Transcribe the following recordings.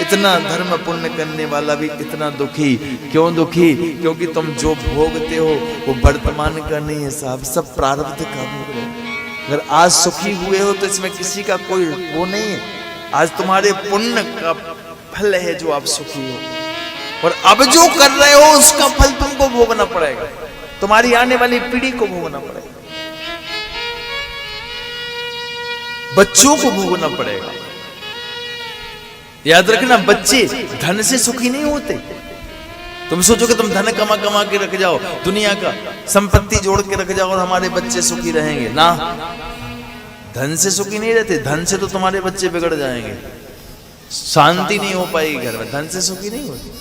इतना धर्म पुण्य करने वाला भी इतना दुखी। क्यों दुखी? क्योंकि तुम जो भोगते हो वो वर्तमान का नहीं है साहब, सब प्रारब्ध का भोग रहे हो। अगर आज सुखी हुए हो तो इसमें किसी का कोई वो नहीं है। आज तुम्हारे पुण्य का फल है जो आप सुखी हो, और अब जो कर रहे हो उसका फल तुमको भोगना पड़ेगा, तुम्हारी आने वाली पीढ़ी को भोगना पड़ेगा, बच्चों को भोगना पड़ेगा। याद रखना, बच्चे धन से सुखी नहीं होते। तुम सोचो कि तुम धन कमा कमा के रख जाओ, दुनिया का संपत्ति जोड़ के रख जाओ और हमारे बच्चे सुखी रहेंगे ना, धन से सुखी नहीं रहते। धन से तो तुम्हारे बच्चे बिगड़ जाएंगे, शांति नहीं हो पाएगी घर में, धन से सुखी नहीं होते।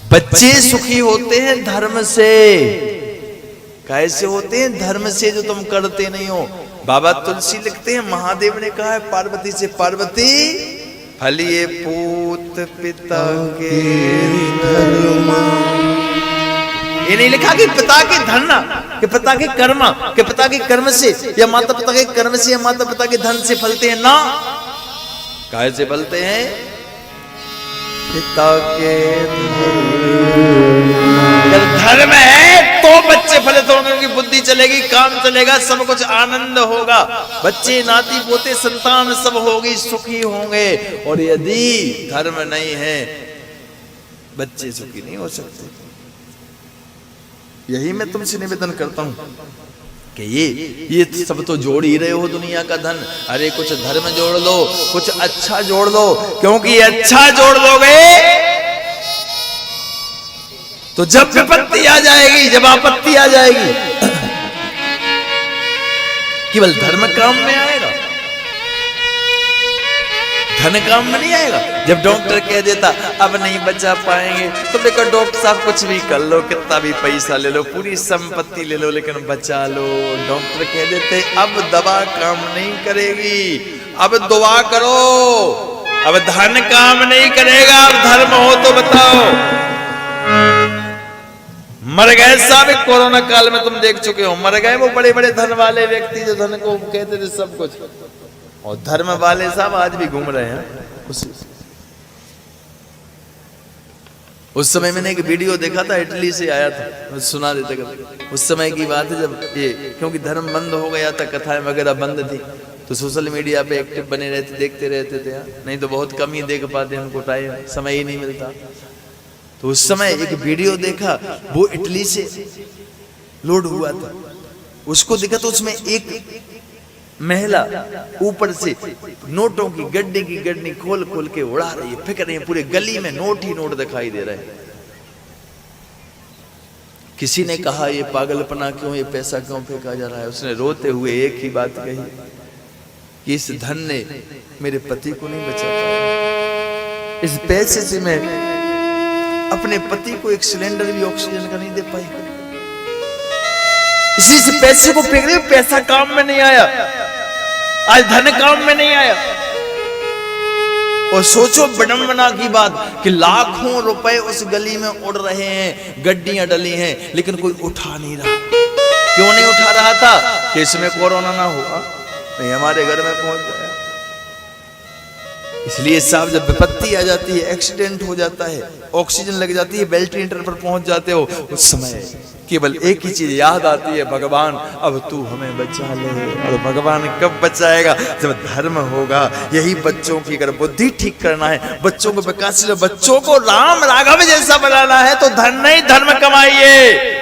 बच्चे सुखी होते हैं धर्म से। कैसे होते हैं? धर्म से, जो तुम करते नहीं हो। बाबा तुलसी लिखते हैं, महादेव ने कहा है पार्वती से, पार्वती फलिए पूत पिता के धर्म। ये नहीं लिखा कि पिता के धन, कि पिता के कर्म, कि पिता के कर्म से या माता पिता के कर्म से या माता पिता के धन से फलते हैं ना। कैसे फलते हैं? पिता के धर्म है तो बच्चे फलित होंगे, उनकी बुद्धि चलेगी, काम चलेगा, सब कुछ आनंद होगा, बच्चे नाती पोते संतान सब होगी, सुखी होंगे। और यदि धर्म नहीं है, बच्चे सुखी नहीं हो सकते। यही मैं तुमसे निवेदन करता हूं कि ये सब तो जोड़ ही रहे हो दुनिया का धन। अरे कुछ धर्म जोड़ लो, कुछ अच्छा जोड़ लो, क्योंकि अच्छा जोड़ लोगे तो जब विपत्ति आ जाएगी, जब आपत्ति आ जाएगी, केवल धर्म काम में आएगा, धन काम में नहीं आएगा। जब डॉक्टर कह देता अब नहीं बचा पाएंगे, तो देखो डॉक्टर साहब कुछ भी कर लो, कितना भी पैसा ले लो, पूरी संपत्ति ले लो, लेकिन बचा लो। डॉक्टर कह देते अब दवा काम नहीं करेगी, अब दुआ करो, अब धन काम नहीं करेगा, अब धर्म हो तो बताओ। मर गए साहब कोरोना काल में, तुम देख चुके हो, मर गए वो बड़े बड़े धन वाले व्यक्ति जो धन को कहते थे सब कुछ, और धर्म वाले साहब आज भी घूम रहे हैं। उस समय मैंने एक वीडियो देखा था, इटली से आया था, सुना देते कभी। उस समय की बात है जब ये, क्योंकि धर्म बंद हो गया था, कथाएं वगैरह बंद थी, तो सोशल मीडिया पे एक्टिव बने रहते, देखते रहते थे। नहीं तो बहुत कम ही देख पाते, हमको टाइम समय ही नहीं मिलता। तो उस समय एक वीडियो देखा, वो इटली से लोड हुआ था, उसको देखा तो उसमें एक महिला ऊपर से नोटों की गड्डी खोल खोल के उड़ा रही है, फेंक रही है, पूरे गली में नोट ही नोट दिखाई दे रहे हैं। किसी ने कहा ये पागलपना क्यों, ये पैसा क्यों फेंका जा रहा है? उसने रोते हुए एक ही बात कही कि इस धन ने मेरे पति को नहीं बचा पाया, इस पैसे से मैं अपने पति को एक सिलेंडर भी ऑक्सीजन का नहीं दे पाई, इसी पैसे को फेंक रही हूं। पैसा काम में नहीं आया, आज धन काम में नहीं आया। और सोचो विडंबना की बात कि लाखों रुपए उस गली में उड़ रहे हैं, गड्डियां डली हैं, लेकिन कोई उठा नहीं रहा। क्यों नहीं उठा रहा था? कि इसमें कोरोना ना हुआ, नहीं हमारे घर में पहुंच जाए। इसलिए साहब जब विपत्ति आ जाती है, एक्सीडेंट हो जाता है, ऑक्सीजन लग जाती है, वेंटिलेटर पर पहुंच जाते हो, उस समय केवल एक ही चीज याद आती है, भगवान अब तू हमें बचा ले। और भगवान कब बचाएगा? जब धर्म होगा। यही बच्चों की अगर बुद्धि ठीक करना है, बच्चों को विकासशील, बच्चों को राम राघव जैसा बनाना है, तो धन नहीं धर्म कमाइए।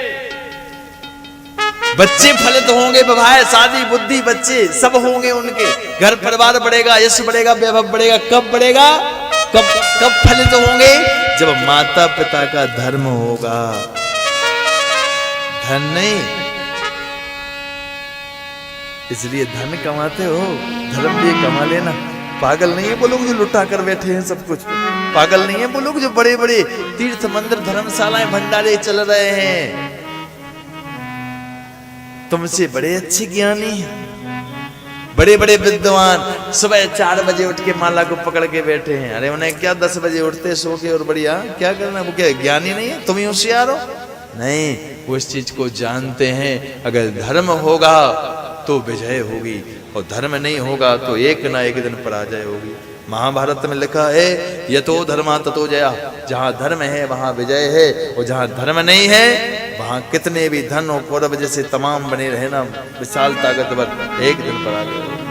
बच्चे फलित होंगे, विवाह शादी बुद्धि बच्चे सब होंगे, उनके घर परिवार बढ़ेगा, यश बढ़ेगा, वैभव बढ़ेगा। कब बढ़ेगा? कब फलित होंगे? जब माता पिता का धर्म होगा, धन नहीं। इसलिए धन कमाते हो, धर्म भी कमा लेना। पागल नहीं है वो लोग जो लुटा कर बैठे हैं सब कुछ, पागल नहीं है वो लोग जो बड़े बड़े तीर्थ मंदिर धर्मशालाएं भंडारे चल रहे हैं। तुमसे बड़े अच्छे ज्ञानी हैं, बड़े बड़े विद्वान सुबह 4 बजे उठ के माला को पकड़ के बैठे हैं। अरे उन्हें क्या 10 बजे उठते सो के और बढ़िया क्या करना? वो क्या ज्ञानी नहीं है? तुम ही होशियार हो? नहीं, वो इस चीज को जानते हैं। अगर धर्म होगा तो विजय होगी, और धर्म नहीं होगा तो एक ना एक दिन पराजय होगी। महाभारत में लिखा है यतो धर्मा ततो जया, जहाँ धर्म है वहाँ विजय है, और जहाँ धर्म नहीं है वहाँ कितने भी धन और कौरव जैसे तमाम बने रहे ना विशाल ताकतवर, एक दिन पर आ गए।